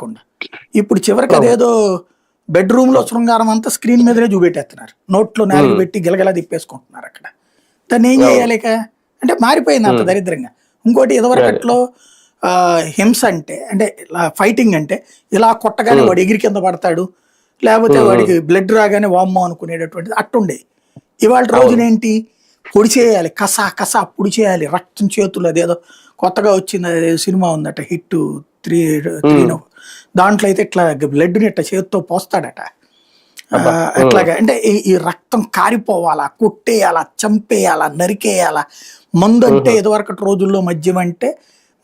కాకుండా. ఇప్పుడు చివరికి అదేదో బెడ్రూమ్ లో శృంగారం అంతా స్క్రీన్ మీదనే చూపెట్టేస్తున్నారు. నోట్లో నాలుగు పెట్టి గిలగలా తిప్పేసుకుంటున్నారు అక్కడ. దాన్ని ఏం చేయాలి ఇక? అంటే మారిపోయింది అంత దరిద్రంగా. ఇంకోటి ఇదివరకట్లో హింస అంటే అంటే ఇలా ఫైటింగ్ అంటే ఇలా కొట్టగానే వాడు ఎగిరి కింద పడతాడు, లేకపోతే వాడికి బ్లడ్ రాగానే వామ్మో అనుకునేటటువంటిది అట్టుండే. ఇవాళ రోజునేంటి, పొడి చేయాలి, కసా కసా పొడి చేయాలి, రక్తం చేతులు. అదేదో కొత్తగా వచ్చింది అదేదో సినిమా ఉందట, హిట్ 3 దాంట్లో అయితే ఇట్లా బ్లడ్ని ఇట్లా చేతితో పోస్తాడట. అట్లాగా అంటే ఈ రక్తం కారిపోవాలా, కొట్టేయాలా, చంపేయాలా, నరికేయాలా. మందు అంటే ఇదివరకటి రోజుల్లో మద్యం అంటే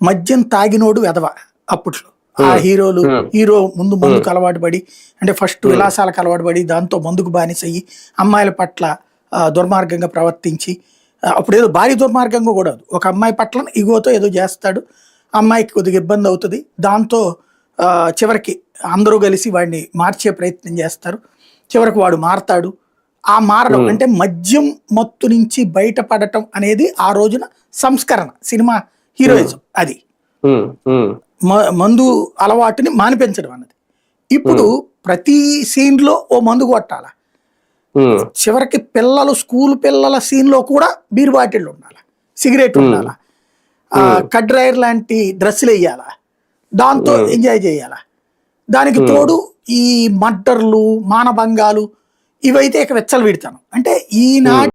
మద్యం తాగినోడు వెధవ. అప్పట్లో ఆ హీరో ముందు మందుకు అలవాటు పడి, అంటే ఫస్ట్ విలాసాలకు అలవాటు పడి దాంతో మందుకు బానిసయ్యి అమ్మాయిల పట్ల దుర్మార్గంగా ప్రవర్తించి, అప్పుడు ఏదో భారీ దుర్మార్గంగా కూడా ఒక అమ్మాయి పట్ల ఇగోతో ఏదో చేస్తాడు, అమ్మాయికి కొద్దిగా ఇబ్బంది అవుతుంది, దాంతో చివరికి అందరూ కలిసి వాడిని మార్చే ప్రయత్నం చేస్తారు, చివరికి వాడు మారతాడు. ఆ మారడం అంటే మద్యం మత్తు నుంచి బయటపడటం అనేది ఆ రోజున సంస్కరణ, సినిమా హీరోయిజం. అది మందు అలవాటుని మానిపించడం అన్నది. ఇప్పుడు ప్రతి సీన్ లో ఓ మందు కొట్టాల, చివరికి పిల్లలు స్కూల్ పిల్లల సీన్ లో కూడా బీర్ బాటిల్ ఉండాలి, సిగరెట్ ఉండాలా, కడ్రైర్ లాంటి డ్రెస్సులు వేయాలా, దాంతో ఎంజాయ్ చేయాలా. దానికి తోడు ఈ మర్డర్లు, మానభంగాలు ఇవైతే ఇక వెచ్చలు పెడతాను. అంటే ఈనాటి